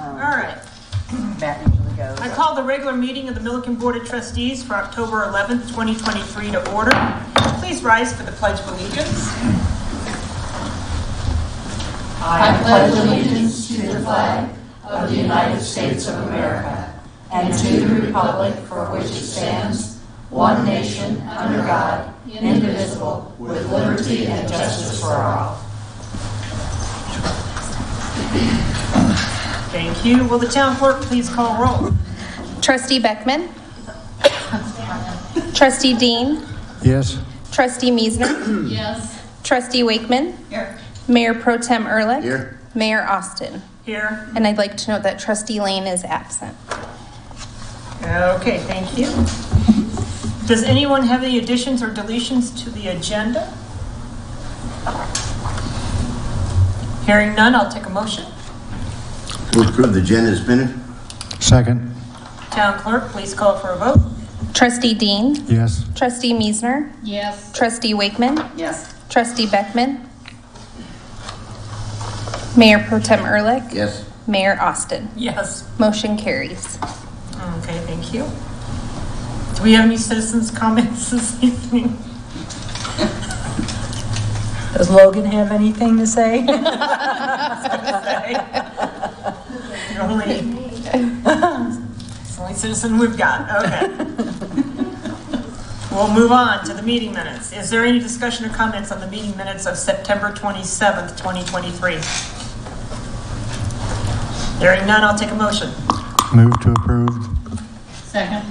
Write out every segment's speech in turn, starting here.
All right. Matt usually goes. I call the regular meeting of the Milliken Board of Trustees for October 11th, 2023 to order. Please rise for the Pledge of Allegiance. I pledge allegiance to the flag of the United States of America and to the republic for which it stands, one nation, under God, indivisible, with liberty and justice for all. Thank you. Will the town clerk please call roll? Trustee Beckman. Trustee Dean. Yes. Trustee Miesner. Yes. Trustee Wakeman. Here. Mayor Pro Tem Ehrlich. Here. Mayor Austin. Here. And I'd like to note that Trustee Lane is absent. Okay, thank you. Does anyone have any additions or deletions to the agenda? Hearing none, I'll take a motion. To approve the agenda as printed. Second. Town clerk, please call for a vote. Trustee Dean. Yes. Trustee Miesner. Yes. Trustee Wakeman. Yes. Trustee Beckman. Mayor Pro Tem Ehrlich. Yes. Mayor Austin. Yes. Motion carries. Okay, thank you. Do we have any citizens' comments this evening? Does Logan have anything to say? It's the only citizen we've got. Okay. We'll move on to the meeting minutes. Is there any discussion or comments on the meeting minutes of September 27th, 2023? Hearing none, I'll take a motion. Move to approve. Second.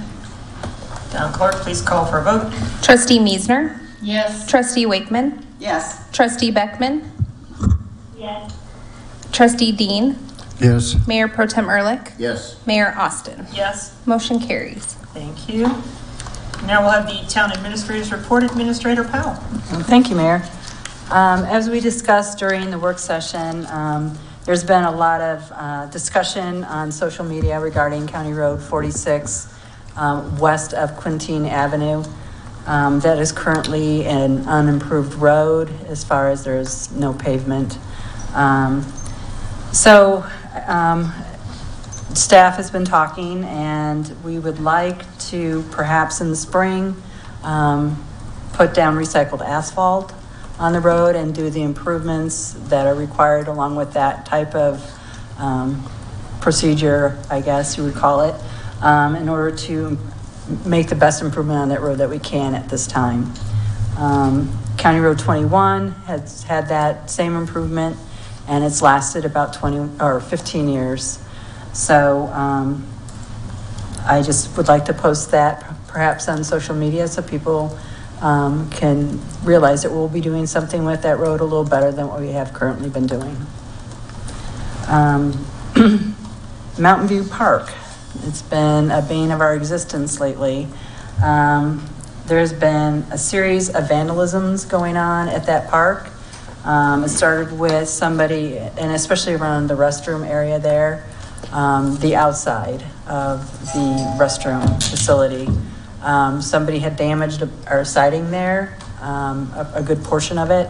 Town clerk, please call for a vote. Trustee Miesner. Yes. Trustee Wakeman. Yes. Trustee Beckman. Yes. Trustee Dean. Yes. Mayor Pro Tem Ehrlich. Yes. Mayor Austin. Yes. Motion carries. Thank you. Now we'll have the town administrator's report. Administrator Powell. Thank you, Mayor. As we discussed during the work session, there's been a lot of discussion on social media regarding County Road 46 west of Quintine Avenue. That is currently an unimproved road as far as there's no pavement. Staff has been talking, and we would like to perhaps in the spring put down recycled asphalt on the road and do the improvements that are required along with that type of procedure, I guess you would call it, in order to make the best improvement on that road that we can at this time. County Road 21 has had that same improvement, and it's lasted about 20 or 15 years. So I just would like to post that perhaps on social media so people can realize that we'll be doing something with that road a little better than what we have currently been doing. Mountain View Park. It's been a bane of our existence lately. There's been a series of vandalisms going on at that park. It started with somebody, and especially around the restroom area there, the outside of the restroom facility. Somebody had damaged our siding there, a good portion of it.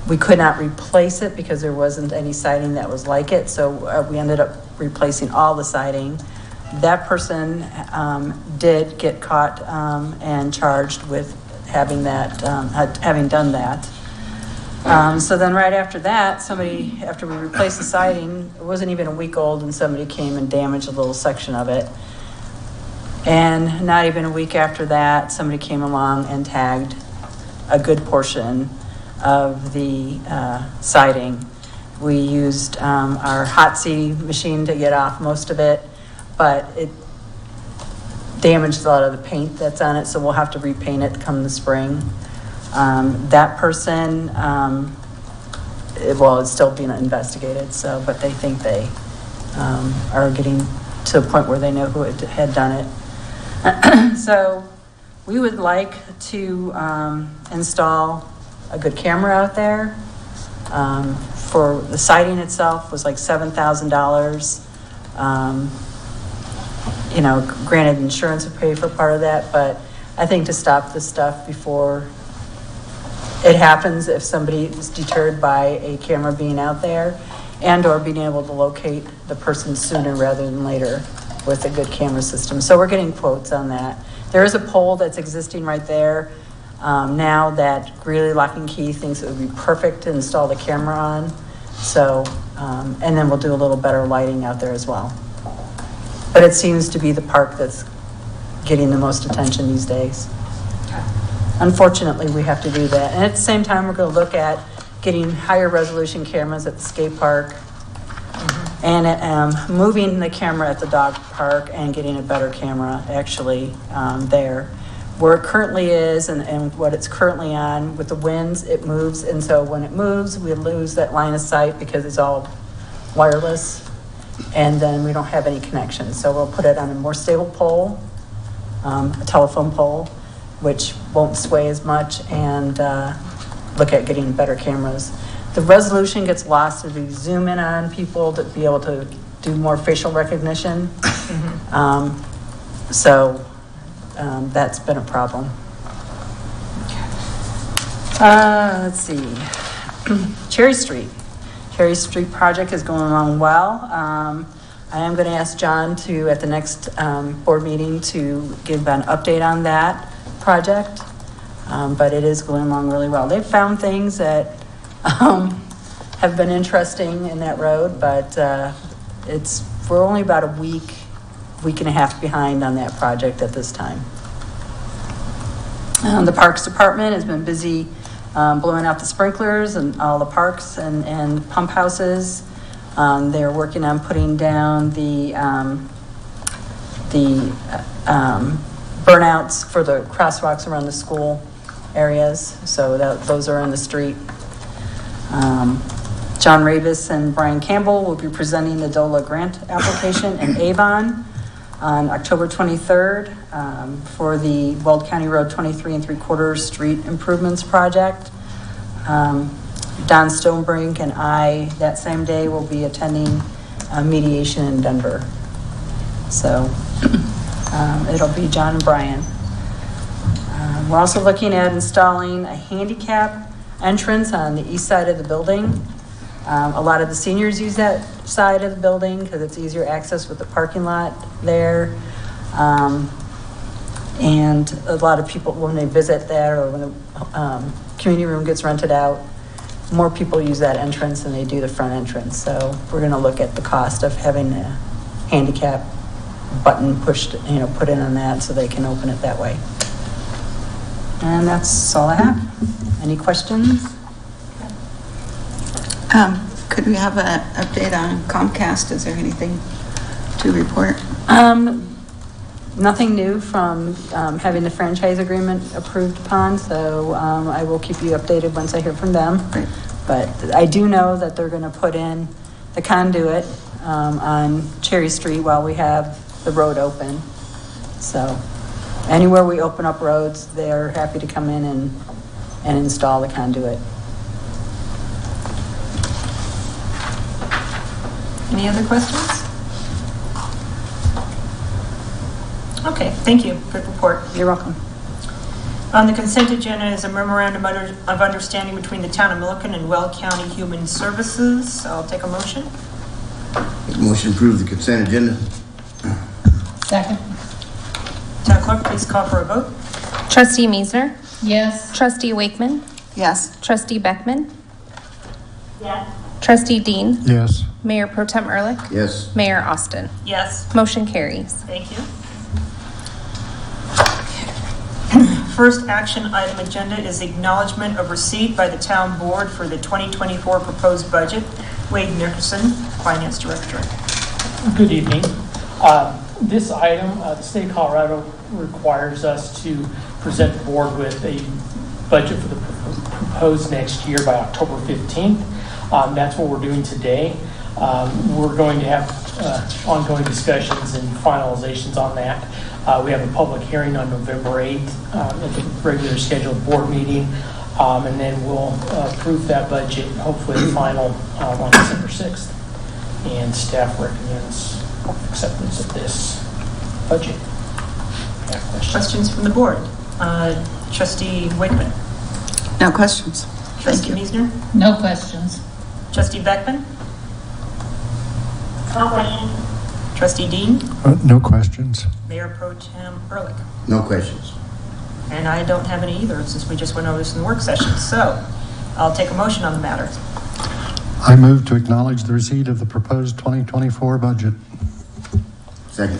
We could not replace it because there wasn't any siding that was like it, so we ended up replacing all the siding. That person did get caught and charged with having that, having done that. So then right after that, somebody, after we replaced the siding, it wasn't even a week old, and somebody came and damaged a little section of it. And not even a week after that, somebody came along and tagged a good portion of the siding. We used our hot seat machine to get off most of it, but it damaged a lot of the paint that's on it, so we'll have to repaint it come the spring. That person, well, it's still being investigated, so, but they think they are getting to a point where they know who had done it. So we would like to install a good camera out there. For the siding itself was like $7,000. You know, granted insurance would pay for part of that, but I think to stop this stuff before it happens, if somebody is deterred by a camera being out there, and/or being able to locate the person sooner rather than later with a good camera system. So we're getting quotes on that. There is a pole that's existing right there now that Greeley Lock and Key thinks it would be perfect to install the camera on. So, and then we'll do a little better lighting out there as well. But it seems to be the park that's getting the most attention these days. Unfortunately, we have to do that. And at the same time, we're going to look at getting higher resolution cameras at the skate park and moving the camera at the dog park and getting a better camera actually there. Where it currently is and what it's currently on, with the winds, it moves. And so when it moves, we lose that line of sight because it's all wireless. And then we don't have any connection. So we'll put it on a more stable pole, a telephone pole, which won't sway as much, and look at getting better cameras. The resolution gets lost as we zoom in on people to be able to do more facial recognition. That's been a problem. Let's see. Cherry Street. Cherry Street project is going along well. I am going to ask John to, at the next board meeting, to give an update on that project. But it is going along really well. They've found things that have been interesting in that road, but we're only about a week and a half behind on that project at this time. The Parks Department has been busy blowing out the sprinklers and all the parks and pump houses. They're working on putting down the burnouts for the crosswalks around the school areas, so those are in the street. John Rabus and Brian Campbell will be presenting the DOLA grant application in Avon on October 23rd for the Weld County Road 23 3/4 Street Improvements Project. Don Stonebrink and I, that same day, will be attending a mediation in Denver. So it'll be John and Brian. We're also looking at installing a handicap entrance on the east side of the building. A lot of the seniors use that side of the building because it's easier access with the parking lot there. And a lot of people, when they visit there or when the community room gets rented out, more people use that entrance than they do the front entrance. So we're going to look at the cost of having a handicap button pushed, put in on that so they can open it that way. And that's all I have. Any questions? Could we have an update on Comcast? Is there anything to report? Nothing new from having the franchise agreement approved upon, so I will keep you updated once I hear from them. Great. But I do know that they're going to put in the conduit on Cherry Street while we have the road open. So anywhere we open up roads, they're happy to come in and install the conduit. Any other questions? Okay, thank you. Good report. You're welcome. On the consent agenda is a memorandum of understanding between the town of Milliken and Weld County Human Services. I'll take a motion. Make a motion to approve the consent agenda. Second. Town clerk, please call for a vote. Trustee Meisner? Yes. Trustee Wakeman? Yes. Trustee Beckman? Yes. Trustee Dean? Yes. Mayor Pro Tem Ehrlich? Yes. Mayor Austin? Yes. Motion carries. Thank you. First action item agenda is acknowledgement of receipt by the town board for the 2024 proposed budget. Wade Nickerson, Finance Director. Good evening. This item, the state of Colorado requires us to present the board with a budget for the proposed next year by October 15th. That's what we're doing today. We're going to have ongoing discussions and finalizations on that. We have a public hearing on November 8th at the regular scheduled board meeting, and then we'll approve that budget, hopefully the final on December 6th. And staff recommends acceptance of this budget. Questions from the board? Trustee Wakeman. No questions. Trustee Meisner. No questions. Trustee Beckman. No question. Trustee Dean? No questions. Mayor Pro Tem Ehrlich? No questions. And I don't have any either, since we just went over this in the work session. So I'll take a motion on the matter. I move to acknowledge the receipt of the proposed 2024 budget. Second.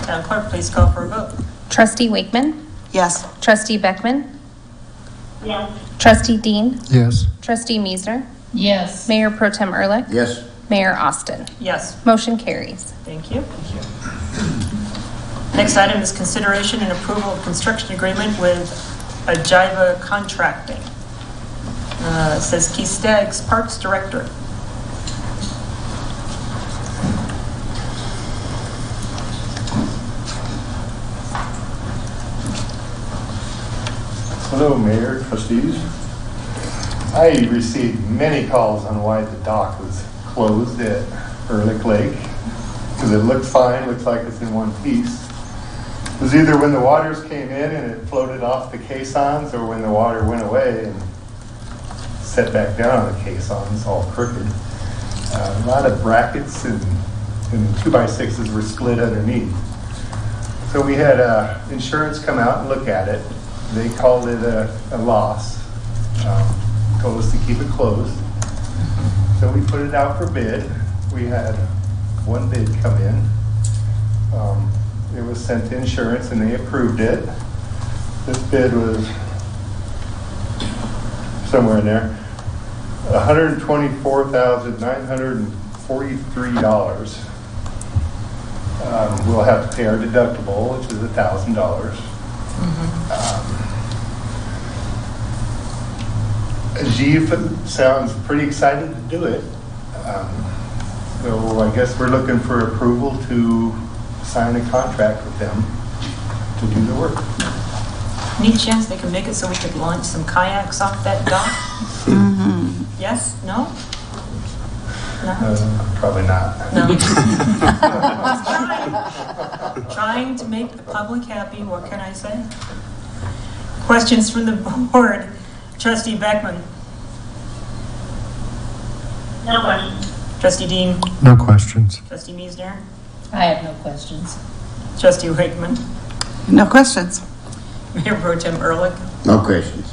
Town clerk, please call for a vote. Trustee Wakeman, Yes. Trustee Beckman, Yes. Trustee Trustee Dean, Yes. Trustee Meisner, Yes. Mayor Pro Tem Ehrlich, Yes. Mayor Austin. Yes, Motion carries. thank you. Next item is consideration and approval of construction agreement with Ajiva Contracting. It says Keith Staggs, Parks Director. Hello, Mayor, trustees. I received many calls on why the dock was closed at Ehrlich Lake, because it looked fine, looks like it's in one piece. It was either when the waters came in and it floated off the caissons, or when the water went away and set back down on the caissons, all crooked. A lot of brackets and 2x6s were split underneath. So we had insurance come out and look at it. They called it a loss, told us to keep it closed. So we put it out for bid. We had one bid come in. It was sent to insurance and they approved it. This bid was somewhere in there, $124,943. We'll have to pay our deductible, which is $1,000. Ajiva sounds pretty excited to do it. So I guess we're looking for approval to sign a contract with them to do the work. Any chance they can make it so we could launch some kayaks off that dock? Yes? No? No? Probably not. No. Trying to make the public happy, what can I say? Questions from the board? Trustee Beckman? No question. Trustee Dean? No questions. Trustee Meisner? I have no questions. Trustee Wakeman? No questions. Mayor Pro Tem Ehrlich? No questions.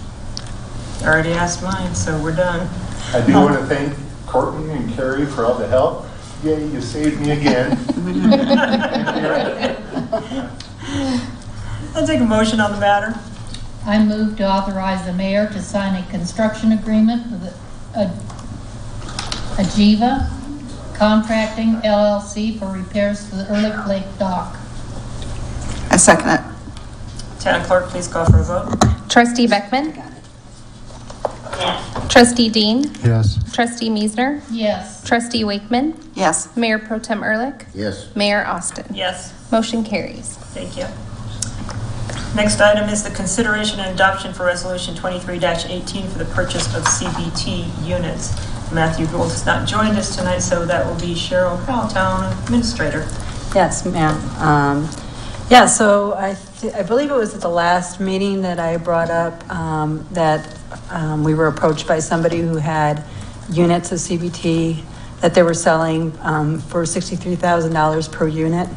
I already asked mine, so we're done. I do want to thank Courtney and Carrie for all the help. Yay, you saved me again. I'll take a motion on the matter. I move to authorize the mayor to sign a construction agreement with Ajiva Contracting LLC for repairs to the Ehrlich Lake dock. I second it. Town clerk, please call for a vote. Trustee Beckman, Yes. Trustee Dean, Yes. Trustee Meisner, Yes. Trustee Wakeman, Yes. Mayor Pro Tem Ehrlich, Yes. Mayor Austin. Yes, Motion carries. thank you. Next item is the consideration and adoption for Resolution 23-18 for the purchase of CBT units. Matthew Gould has not joined us tonight, so that will be Cheryl Powell, Town Administrator. Yes, ma'am. Yeah, so I believe it was at the last meeting that I brought up that we were approached by somebody who had units of CBT that they were selling for $63,000 per unit.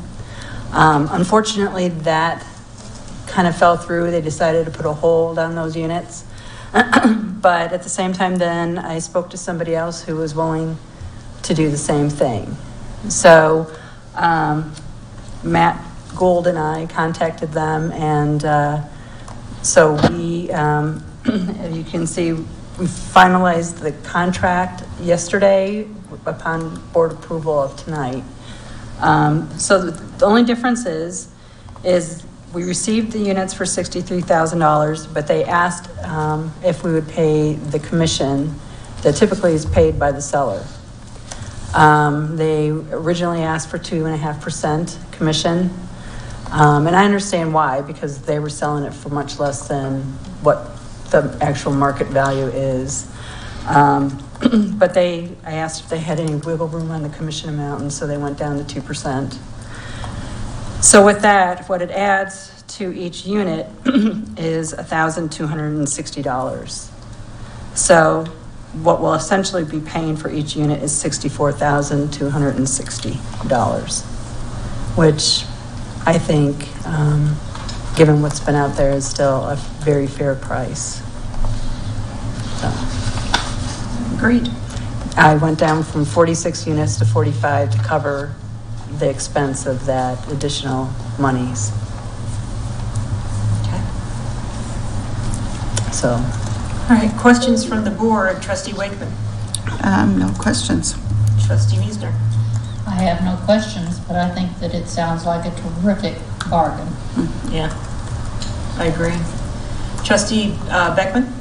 Unfortunately, that kind of fell through. They decided to put a hold on those units. But at the same time, then I spoke to somebody else who was willing to do the same thing. So Matt Gould and I contacted them, and so we, as you can see, we finalized the contract yesterday upon board approval of tonight. So the only difference is we received the units for $63,000, but they asked if we would pay the commission that typically is paid by the seller. They originally asked for 2.5% commission. And I understand why, because they were selling it for much less than what the actual market value is. But I asked if they had any wiggle room on the commission amount, and so they went down to 2%. So with that, what it adds to each unit is $1,260. So what we'll essentially be paying for each unit is $64,260, which I think, given what's been out there, is still a very fair price. So, Agreed. I went down from 46 units to 45 to cover the expense of that additional monies. Okay. So, All right, questions from the board. Trustee Wakeman. No questions. Trustee Meisner. I have no questions, but I think that it sounds like a terrific bargain. Yeah, I agree. Trustee Beckman.